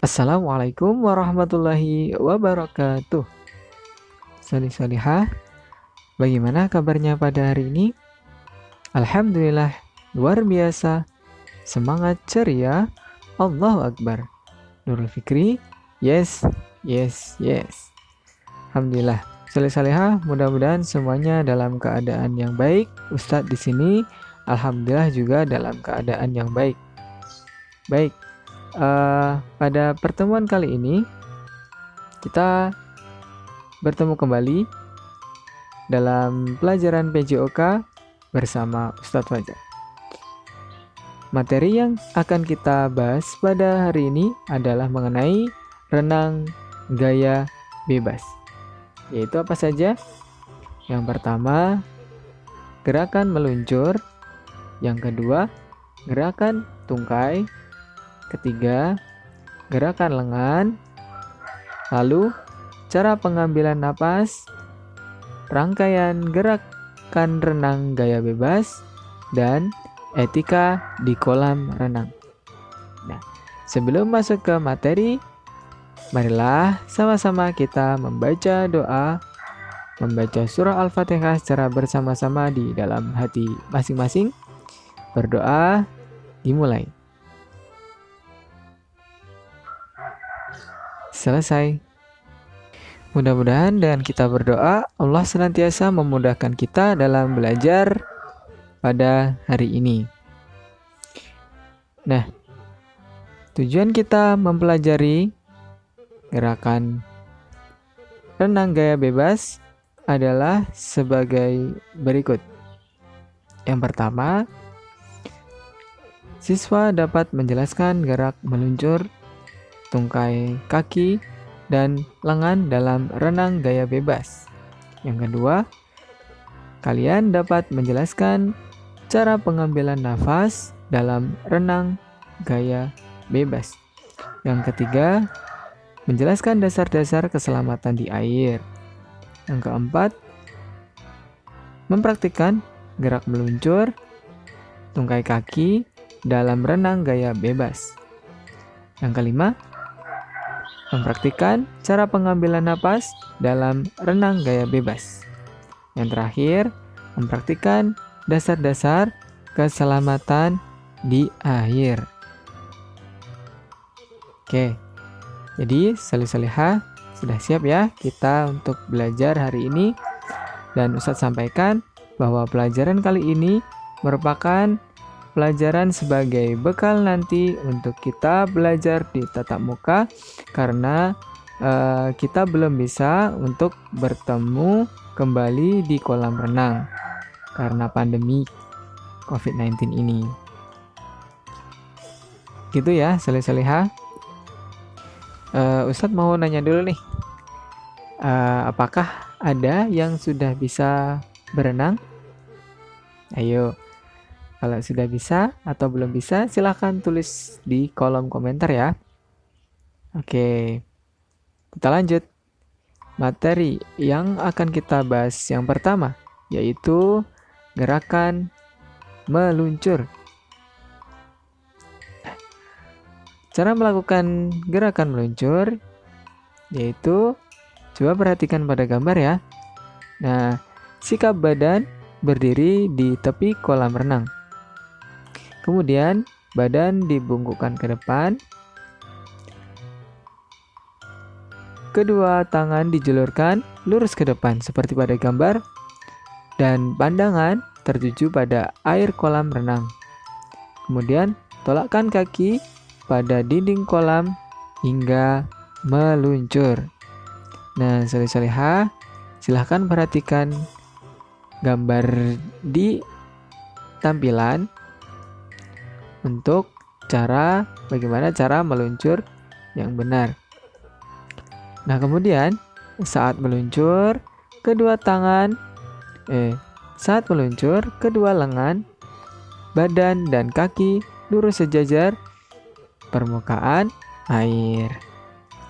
Assalamualaikum warahmatullahi wabarakatuh. Salih-salihah, bagaimana kabarnya pada hari ini? Alhamdulillah, luar biasa. Semangat ceria. Allahu Akbar. Nurul Fikri, yes, yes, yes. Alhamdulillah. Salih-salihah, mudah-mudahan semuanya dalam keadaan yang baik. Ustadz di sini, alhamdulillah juga dalam keadaan yang baik. Baik, pada pertemuan kali ini kita bertemu kembali dalam pelajaran PJOK bersama Ustadz Fajar. Materi yang akan kita bahas pada hari ini adalah mengenai renang gaya bebas. Yaitu apa saja? Yang pertama, gerakan meluncur. Yang kedua, gerakan tungkai. Ketiga, gerakan lengan. Lalu, cara pengambilan napas, rangkaian gerakan renang gaya bebas, dan etika di kolam renang. Nah, sebelum masuk ke materi, marilah sama-sama kita membaca doa, membaca surah Al-Fatihah secara bersama-sama di dalam hati masing-masing. Berdoa dimulai. Selesai. Mudah-mudahan dengan kita berdoa, Allah senantiasa memudahkan kita dalam belajar pada hari ini. Nah, tujuan kita mempelajari gerakan renang gaya bebas adalah sebagai berikut. Yang pertama, siswa dapat menjelaskan gerak meluncur, tungkai kaki, dan lengan dalam renang gaya bebas. Yang kedua, kalian dapat menjelaskan cara pengambilan nafas dalam renang gaya bebas. Yang ketiga, menjelaskan dasar-dasar keselamatan di air. Yang keempat, mempraktikkan gerak meluncur, tungkai kaki dalam renang gaya bebas. Yang kelima, mempraktikkan cara pengambilan napas dalam renang gaya bebas. Yang terakhir, mempraktikkan dasar-dasar keselamatan di air. Oke, jadi salih-salihah sudah siap ya kita untuk belajar hari ini. Dan Ustadz sampaikan bahwa pelajaran kali ini merupakan pelajaran sebagai bekal nanti untuk kita belajar di tatap muka karena kita belum bisa untuk bertemu kembali di kolam renang karena pandemi COVID-19 ini. Gitu ya, salih-salihah. Ustadz mau nanya dulu nih, apakah ada yang sudah bisa berenang? Ayo. Kalau sudah bisa atau belum bisa, silahkan tulis di kolom komentar ya. Oke, kita lanjut. Materi yang akan kita bahas yang pertama, yaitu gerakan meluncur. Cara melakukan gerakan meluncur, yaitu, coba perhatikan pada gambar ya. Nah, sikap badan berdiri di tepi kolam renang. Kemudian badan dibungkukkan ke depan. Kedua tangan dijulurkan lurus ke depan seperti pada gambar. Dan pandangan tertuju pada air kolam renang. Kemudian tolakkan kaki pada dinding kolam hingga meluncur. Nah, salih-salihah, silahkan perhatikan gambar di tampilan untuk bagaimana cara meluncur yang benar. Nah, kemudian saat meluncur, kedua lengan, badan, dan kaki lurus sejajar permukaan air.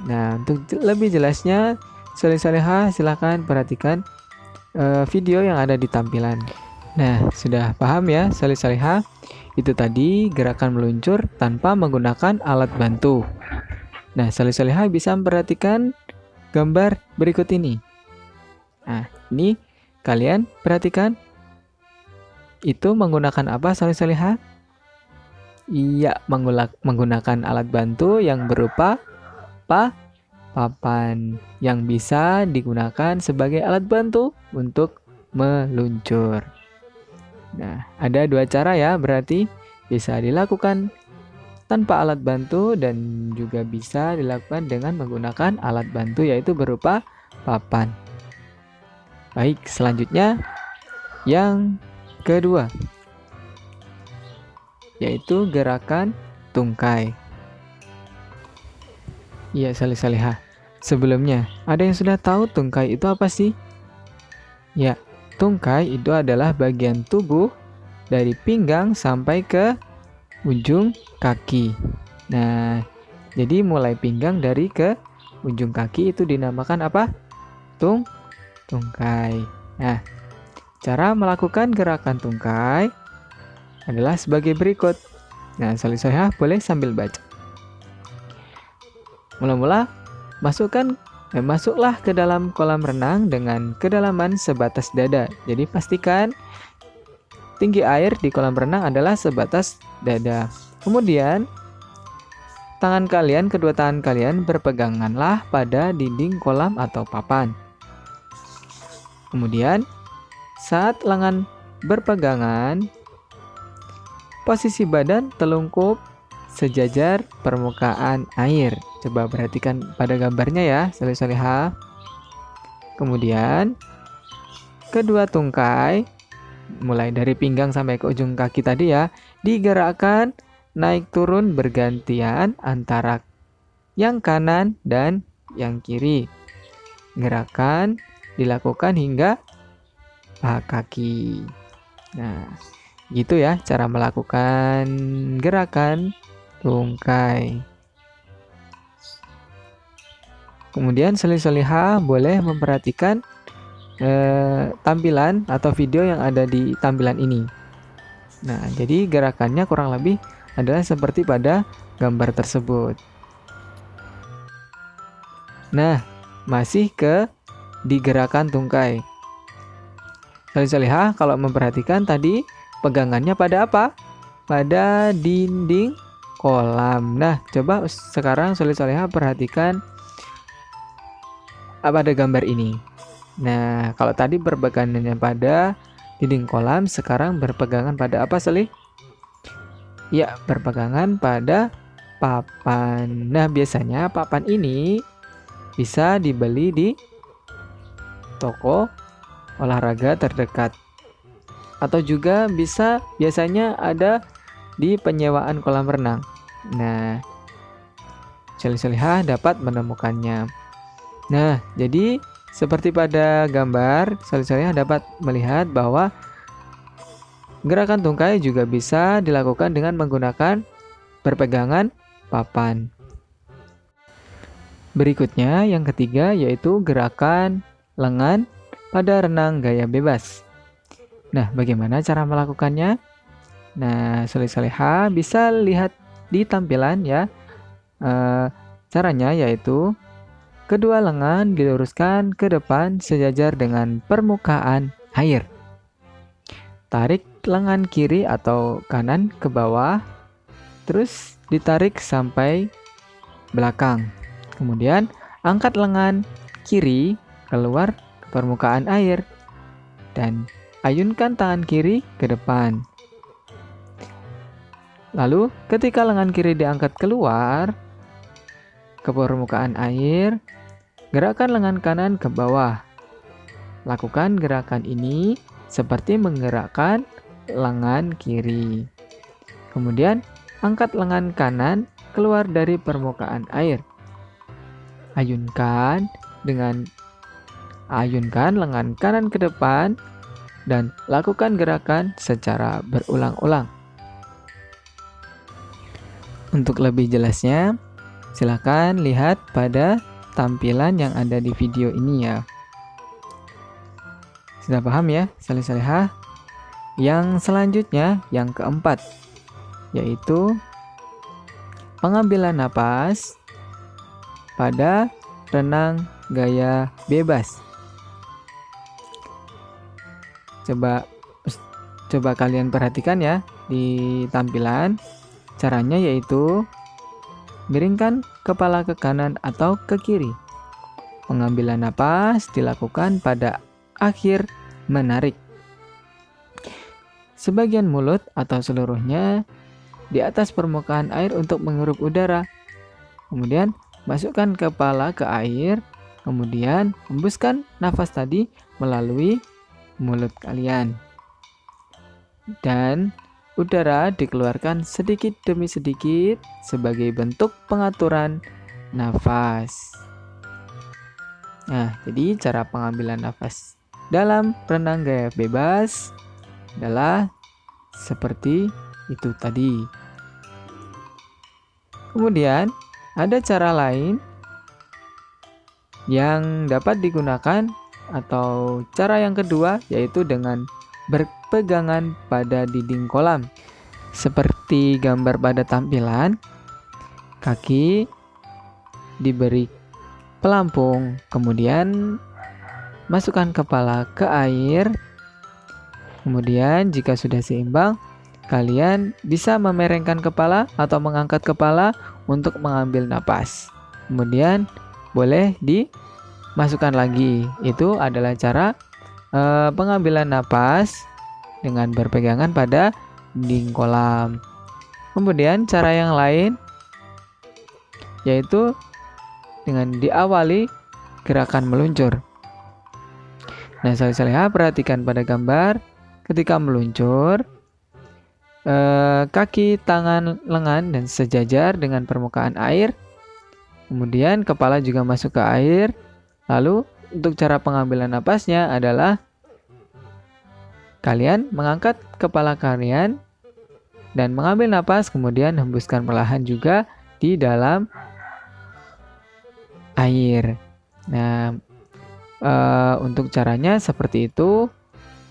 Nah, untuk lebih jelasnya, salih-salihah silahkan perhatikan video yang ada di tampilan. Nah, sudah paham ya salih-salihah? Itu tadi gerakan meluncur tanpa menggunakan alat bantu. Nah, salih-salihah bisa memperhatikan gambar berikut ini. Nah, ini kalian perhatikan itu menggunakan apa salih-salihah? Iya, menggunakan alat bantu yang berupa papan yang bisa digunakan sebagai alat bantu untuk meluncur. Nah, ada dua cara ya, berarti bisa dilakukan tanpa alat bantu dan juga bisa dilakukan dengan menggunakan alat bantu yaitu berupa papan. Baik, selanjutnya yang kedua yaitu gerakan tungkai. Iya, salih-salihah. Sebelumnya, ada yang sudah tahu tungkai itu apa sih? Ya, tungkai itu adalah bagian tubuh dari pinggang sampai ke ujung kaki. Nah, jadi mulai pinggang dari ke ujung kaki itu dinamakan apa? Tungkai. Nah, cara melakukan gerakan tungkai adalah sebagai berikut. Nah, salih-salihah boleh sambil baca. Mula-mula, masuklah ke dalam kolam renang dengan kedalaman sebatas dada. Jadi pastikan tinggi air di kolam renang adalah sebatas dada. Kemudian, kedua tangan kalian berpeganganlah pada dinding kolam atau papan. Kemudian, saat lengan berpegangan, posisi badan telungkup sejajar permukaan air. Coba perhatikan pada gambarnya ya, salih-salihah. Kemudian, kedua tungkai, mulai dari pinggang sampai ke ujung kaki tadi ya, digerakkan naik turun bergantian antara yang kanan dan yang kiri. Gerakan dilakukan hingga paha kaki. Nah, gitu ya cara melakukan gerakan tungkai. Kemudian salih-salihah boleh memperhatikan tampilan atau video yang ada di tampilan ini. Nah, jadi gerakannya kurang lebih adalah seperti pada gambar tersebut. Nah, masih di gerakan tungkai. Salih-salihah kalau memperhatikan tadi pegangannya pada apa? Pada dinding kolam. Nah, coba sekarang salih-salihah perhatikan apa ada gambar ini. Nah, kalau tadi berpegangannya pada dinding kolam, sekarang berpegangan pada apa, Salih? Ya, berpegangan pada papan. Nah, biasanya papan ini bisa dibeli di toko olahraga terdekat. Atau juga biasanya ada di penyewaan kolam renang. Nah, salih-salihah dapat menemukannya. Nah, jadi seperti pada gambar, salih-salihah dapat melihat bahwa gerakan tungkai juga bisa dilakukan dengan menggunakan berpegangan papan. Berikutnya, yang ketiga yaitu gerakan lengan pada renang gaya bebas. Nah, bagaimana cara melakukannya? Nah, salih-salihah bisa lihat di tampilan ya. Caranya yaitu kedua lengan diluruskan ke depan sejajar dengan permukaan air. Tarik lengan kiri atau kanan ke bawah, terus ditarik sampai belakang. Kemudian angkat lengan kiri keluar ke permukaan air dan ayunkan tangan kiri ke depan. Lalu ketika lengan kiri diangkat keluar ke permukaan air, gerakan lengan kanan ke bawah. Lakukan gerakan ini seperti menggerakkan lengan kiri. Kemudian, angkat lengan kanan keluar dari permukaan air. Ayunkan lengan kanan ke depan dan lakukan gerakan secara berulang-ulang. Untuk lebih jelasnya, silakan lihat pada tampilan yang ada di video ini ya. Sudah paham ya, salih-salihah? Yang selanjutnya, yang keempat, yaitu pengambilan napas pada renang gaya bebas. Coba kalian perhatikan ya di tampilan. Caranya yaitu miringkan kepala ke kanan atau ke kiri. Pengambilan napas dilakukan pada akhir menarik. Sebagian mulut atau seluruhnya di atas permukaan air untuk menghirup udara. Kemudian masukkan kepala ke air, kemudian hembuskan nafas tadi melalui mulut kalian. Dan udara dikeluarkan sedikit demi sedikit sebagai bentuk pengaturan nafas. Nah, jadi cara pengambilan nafas dalam renang gaya bebas adalah seperti itu tadi. Kemudian ada cara lain yang dapat digunakan atau cara yang kedua yaitu dengan berpegangan pada dinding kolam. Seperti gambar pada tampilan, kaki diberi pelampung, kemudian masukkan kepala ke air. Kemudian jika sudah seimbang, kalian bisa memerengkan kepala atau mengangkat kepala untuk mengambil napas. Kemudian boleh dimasukkan lagi. Itu adalah cara pengambilan napas dengan berpegangan pada dinding kolam. Kemudian cara yang lain yaitu dengan diawali gerakan meluncur. Nah, sobat-sobat perhatikan pada gambar. Ketika meluncur, kaki, tangan, lengan, dan sejajar dengan permukaan air. Kemudian kepala juga masuk ke air. Lalu untuk cara pengambilan napasnya adalah kalian mengangkat kepala kalian dan mengambil napas, kemudian hembuskan perlahan juga di dalam air. Nah, untuk caranya seperti itu.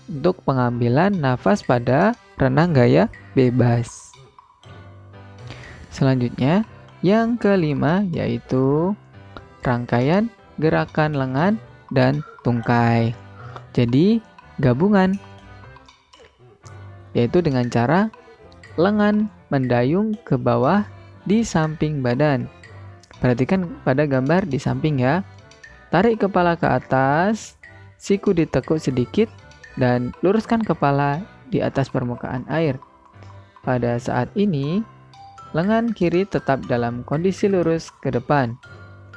Untuk pengambilan nafas pada renang gaya bebas. Selanjutnya, yang kelima yaitu rangkaian gerakan lengan dan tungkai. Jadi, gabungan yaitu dengan cara lengan mendayung ke bawah di samping badan. Perhatikan pada gambar di samping ya. Tarik kepala ke atas, siku ditekuk sedikit, dan luruskan kepala di atas permukaan air. Pada saat ini, lengan kiri tetap dalam kondisi lurus ke depan.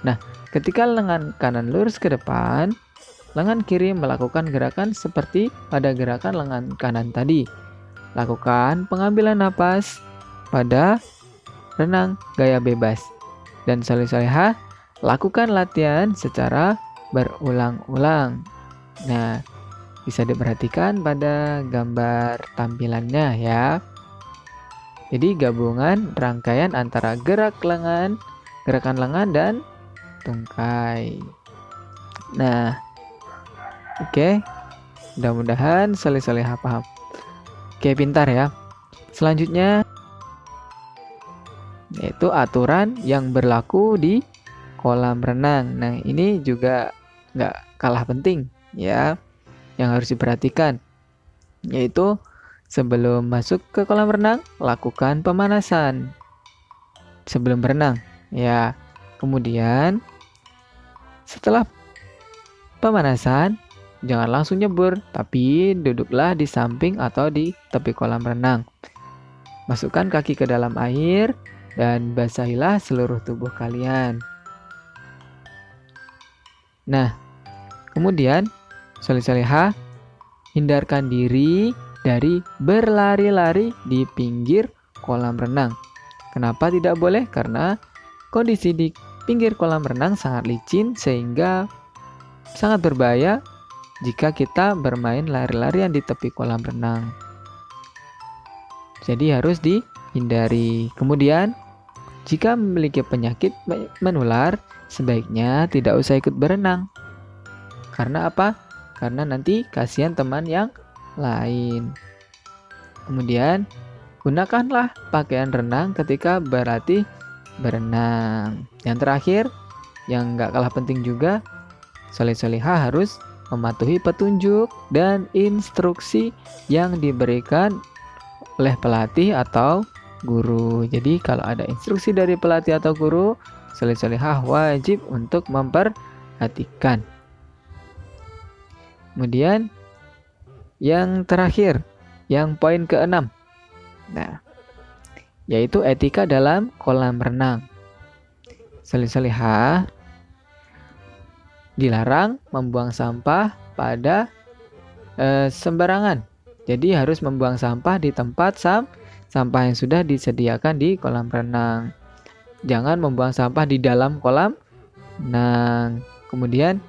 Nah, ketika lengan kanan lurus ke depan, lengan kiri melakukan gerakan seperti pada gerakan lengan kanan tadi. Lakukan pengambilan napas pada renang gaya bebas. Dan sobat-sobat, lakukan latihan secara berulang-ulang. Nah, bisa diperhatikan pada gambar tampilannya ya. Jadi gabungan rangkaian antara gerakan lengan dan tungkai. Nah, oke. Mudah-mudahan soleh-solehah paham. Oke, pintar ya. Selanjutnya yaitu aturan yang berlaku di kolam renang. Nah, ini juga nggak kalah penting ya. Yang harus diperhatikan yaitu sebelum masuk ke kolam renang, lakukan pemanasan sebelum berenang ya. Kemudian setelah pemanasan, jangan langsung nyebur, tapi duduklah di samping atau di tepi kolam renang. Masukkan kaki ke dalam air dan basahilah seluruh tubuh kalian. Nah, kemudian soleh-solehah, hindarkan diri dari berlari-lari di pinggir kolam renang. Kenapa tidak boleh? Karena kondisi di pinggir kolam renang sangat licin sehingga sangat berbahaya jika kita bermain lari-larian di tepi kolam renang. Jadi harus dihindari. Kemudian, jika memiliki penyakit menular, sebaiknya tidak usah ikut berenang. Karena apa? Karena nanti kasihan teman yang lain. Kemudian, gunakanlah pakaian renang ketika berlatih berenang. Yang terakhir, yang nggak kalah penting juga, soleh-solehah harus mematuhi petunjuk dan instruksi yang diberikan oleh pelatih atau guru. Jadi kalau ada instruksi dari pelatih atau guru, soleh-solehah wajib untuk memperhatikan. Kemudian yang terakhir, yang poin ke-6. Nah, yaitu etika dalam kolam renang. Soleh-solehah dilarang membuang sampah pada sembarangan. Jadi harus membuang sampah di tempat sampah yang sudah disediakan di kolam renang. Jangan membuang sampah di dalam kolam renang. Kemudian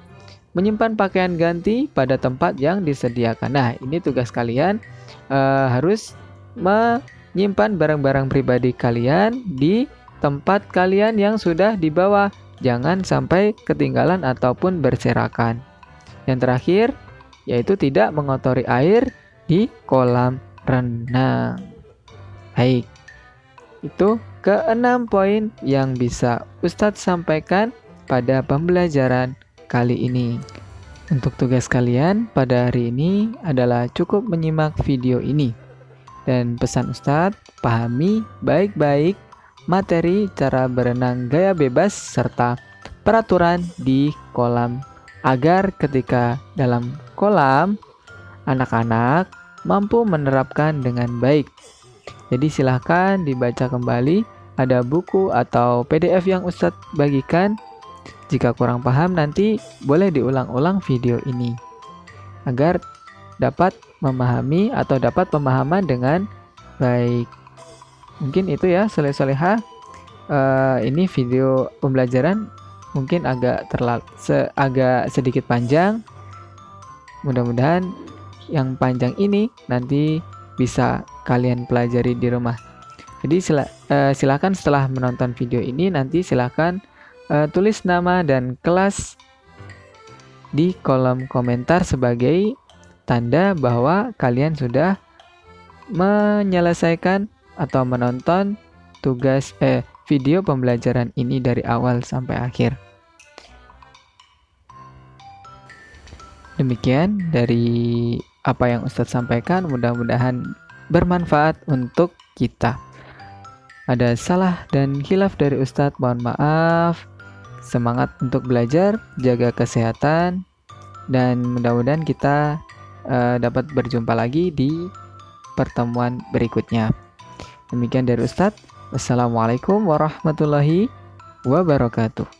menyimpan pakaian ganti pada tempat yang disediakan. Nah, ini tugas kalian, harus menyimpan barang-barang pribadi kalian di tempat kalian yang sudah dibawa. Jangan sampai ketinggalan ataupun berserakan. Yang terakhir, yaitu tidak mengotori air di kolam renang. Baik, itu ke-6 poin yang bisa Ustadz sampaikan pada pembelajaran kali ini. Untuk tugas kalian pada hari ini adalah cukup menyimak video ini. Dan pesan Ustadz, pahami baik-baik materi cara berenang gaya bebas serta peraturan di kolam agar ketika dalam kolam anak-anak mampu menerapkan dengan baik. Jadi silahkan dibaca kembali, ada buku atau PDF yang Ustadz bagikan. Jika kurang paham nanti boleh diulang-ulang video ini agar dapat memahami atau dapat pemahaman dengan baik. Mungkin itu ya soleh-solehah. Ini video pembelajaran mungkin agak sedikit panjang. Mudah-mudahan yang panjang ini nanti bisa kalian pelajari di rumah. Jadi silakan setelah menonton video ini nanti silakan tulis nama dan kelas di kolom komentar sebagai tanda bahwa kalian sudah menyelesaikan atau menonton tugas video pembelajaran ini dari awal sampai akhir. Demikian dari apa yang Ustadz sampaikan, mudah-mudahan bermanfaat untuk kita. Ada salah dan khilaf dari Ustadz, mohon maaf. Semangat untuk belajar, jaga kesehatan, dan mudah-mudahan kita dapat berjumpa lagi di pertemuan berikutnya. Demikian dari Ustadz. Wassalamualaikum warahmatullahi wabarakatuh.